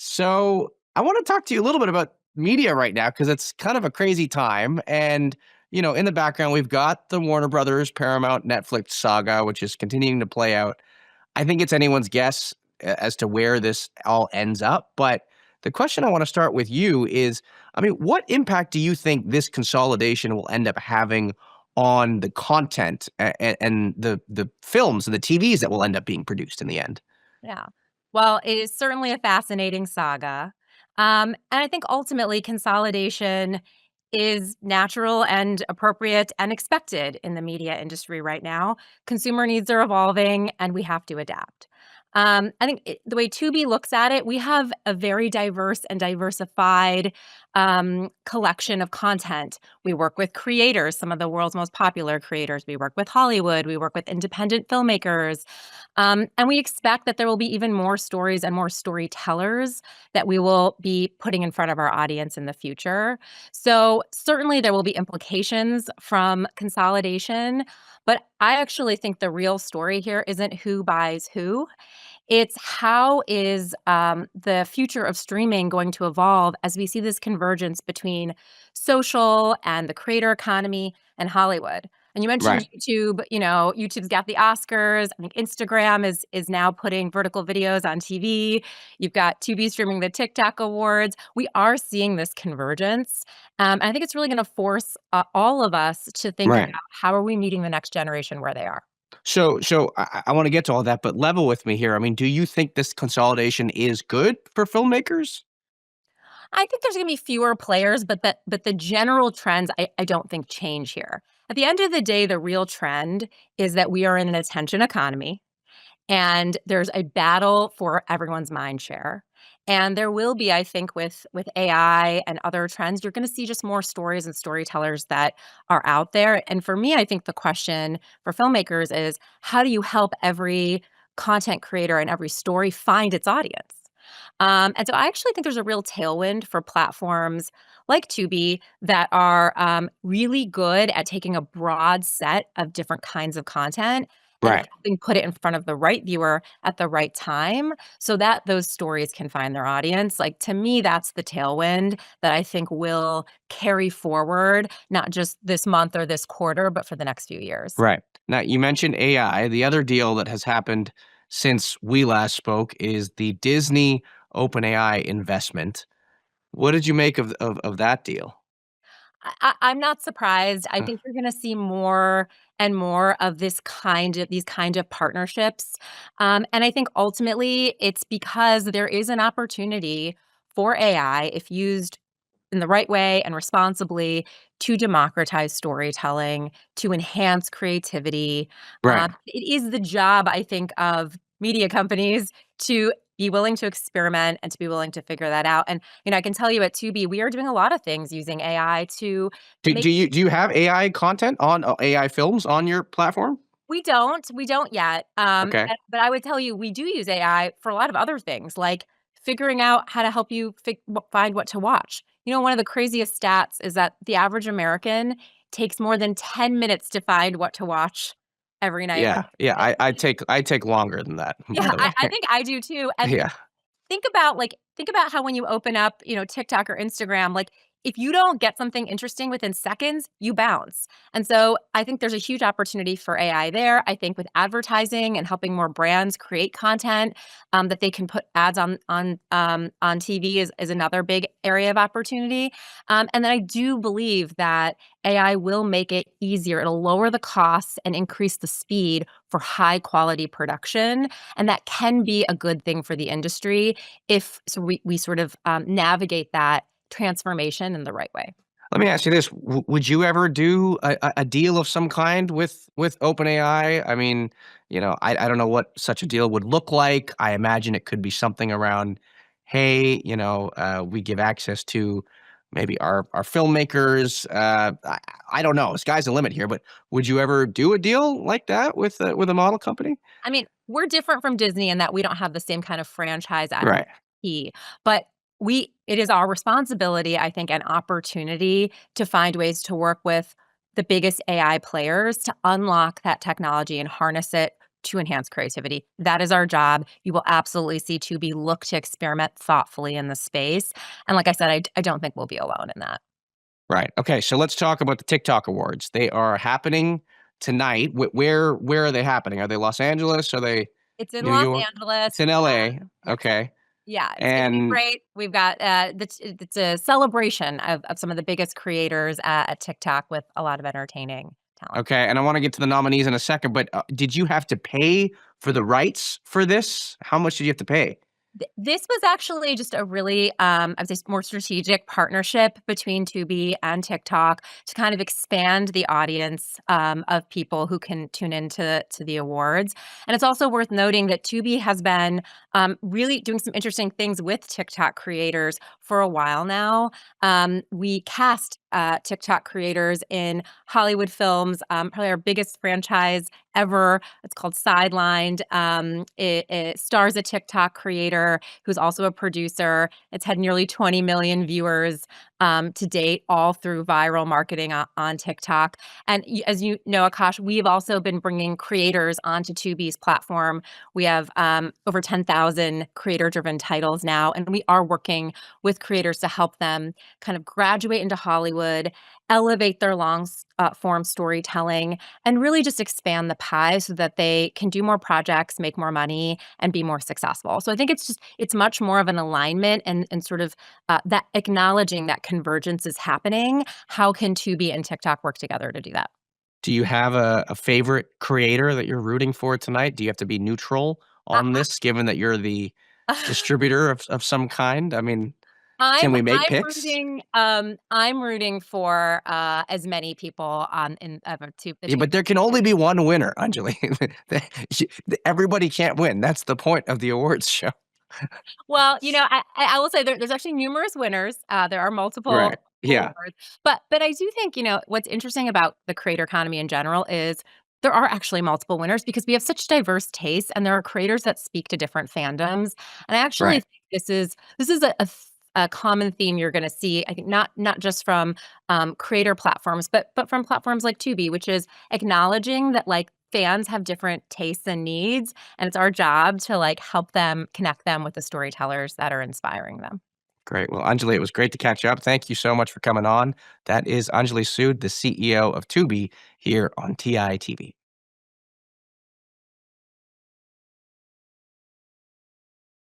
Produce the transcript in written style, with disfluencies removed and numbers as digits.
So I want to talk to you a little bit about media right now because it's kind of a crazy time. And, in the background, we've got the Warner Brothers, Paramount, Netflix saga, which is continuing to play out. I think it's anyone's guess as to where this all ends up. But the question I want to start with you is, what impact do you think this consolidation will end up having on the content and the films and the TVs that will end up being produced in the end? Yeah. Well, it is certainly a fascinating saga. And I think ultimately consolidation is natural and appropriate and expected in the media industry right now. Consumer needs are evolving and we have to adapt. I think the way Tubi looks at it, we have a very diverse and diversified collection of content. We work with creators, some of the world's most popular creators. We work with Hollywood. We work with independent filmmakers. And we expect that there will be even more stories and more storytellers that we will be putting in front of our audience in the future. So, certainly, there will be implications from consolidation. But I actually think the real story here isn't who buys who. It's how is the future of streaming going to evolve as we see this convergence between social and the creator economy and Hollywood. And you mentioned Right. YouTube. YouTube's got the Oscars. I think Instagram is now putting vertical videos on TV. You've got Tubi streaming the TikTok awards. We are seeing this convergence. And I think it's really going to force all of us to think about Right. how are we meeting the next generation where they are. So I want to get to all that, but level with me here. Do you think this consolidation is good for filmmakers? I think there's gonna be fewer players, but the general trends I don't think change here. At the end of the day, the real trend is that we are in an attention economy, and there's a battle for everyone's mind share. And there will be, I think, with AI and other trends, you're gonna see just more stories and storytellers that are out there. And for me, I think the question for filmmakers is, how do you help every content creator and every story find its audience? And so I actually think there's a real tailwind for platforms like Tubi that are really good at taking a broad set of different kinds of content and Right. helping put it in front of the right viewer at the right time so that those stories can find their audience. Like, to me, that's the tailwind that I think will carry forward, not just this month or this quarter, but for the next few years. Right. Now, you mentioned AI. The other deal that has happened since we last spoke is the Disney OpenAI investment. What did you make of that deal? I'm not surprised. I think you're gonna see more and more of these kind of partnerships, and I think ultimately it's because there is an opportunity for AI, if used in the right way and responsibly, to democratize storytelling, to enhance creativity. Right. It is the job, I think, of media companies to be willing to experiment and to be willing to figure that out. And I can tell you at Tubi, we are doing a lot of things using AI to Do, make. do you do you have AI content on AI films on your platform? We don't yet. Okay. But I would tell you, we do use AI for a lot of other things, like figuring out how to help you find what to watch. One of the craziest stats is that the average American takes more than 10 minutes to find what to watch every night on Yeah. Yeah. Netflix. I take longer than that, by Yeah, the I way. think I do too. And Yeah. think about how when you open up, TikTok or Instagram, like, if you don't get something interesting within seconds, you bounce. And so I think there's a huge opportunity for AI there. I think with advertising and helping more brands create content that they can put ads on TV is another big area of opportunity. And then I do believe that AI will make it easier. It'll lower the costs and increase the speed for high quality production. And that can be a good thing for the industry if we sort of navigate that transformation in the right way. Let me ask you this: would you ever do a deal of some kind with OpenAI? I don't know what such a deal would look like. I imagine it could be something around, hey, we give access to maybe our filmmakers. I don't know. Sky's the limit here. But would you ever do a deal like that with a model company? I mean, we're different from Disney in that we don't have the same kind of franchise Right. IP, but it is our responsibility, I think, and opportunity to find ways to work with the biggest AI players to unlock that technology and harness it to enhance creativity. That is our job. You will absolutely see Tubi look to experiment thoughtfully in the space. And like I said, I don't think we'll be alone in that. Right. Okay. So let's talk about the TikTok awards. They are happening tonight. Where are they happening? Are they Los Angeles? Are they It's in New Los York? Angeles. It's in LA. Yes. Okay. Yeah, it's gonna be And great. We've got, it's a celebration of some of the biggest creators at TikTok with a lot of entertaining talent. okay, and I want to get to the nominees in a second, but did you have to pay for the rights for this? How much did you have to pay? This was actually just a really, I would say, more strategic partnership between Tubi and TikTok to kind of expand the audience of people who can tune into the awards. And it's also worth noting that Tubi has been really doing some interesting things with TikTok creators for a while now. We cast TikTok creators in Hollywood films, probably our biggest franchise ever. It's called Sidelined. It stars a TikTok creator who's also a producer. It's had nearly 20 million viewers to date, all through viral marketing on TikTok. And as you know, Akash, we've also been bringing creators onto Tubi's platform. We have over 10,000 creator-driven titles now, and we are working with creators to help them kind of graduate into Hollywood, elevate their long form storytelling, and really just expand the pie so that they can do more projects, make more money, and be more successful. So I think it's much more of an alignment and sort of that acknowledging that convergence is happening. How can Tubi and TikTok work together to do that? Do you have a favorite creator that you're rooting for tonight? Do you have to be neutral I, on this, given that you're the I, distributor of some kind? I mean, can I'm we make I'm picks? rooting for as many people on in to Yeah, between. but there can only be one winner, Anjali. Everybody can't win. That's the point of the awards show. Well, I will say there's actually numerous winners. There are Right. multiple Yeah. awards, but I do think what's interesting about the creator economy in general is there are actually multiple winners because we have such diverse tastes, and there are creators that speak to different fandoms. And I actually Right. think this is a common theme you're going to see. I think not just from creator platforms, but from platforms like Tubi, which is acknowledging that like fans have different tastes and needs, and it's our job to, like, help them connect them with the storytellers that are inspiring them. Great. Well, Anjali, it was great to catch up. Thank you so much for coming on. That is Anjali Sood, the CEO of Tubi here on TITV.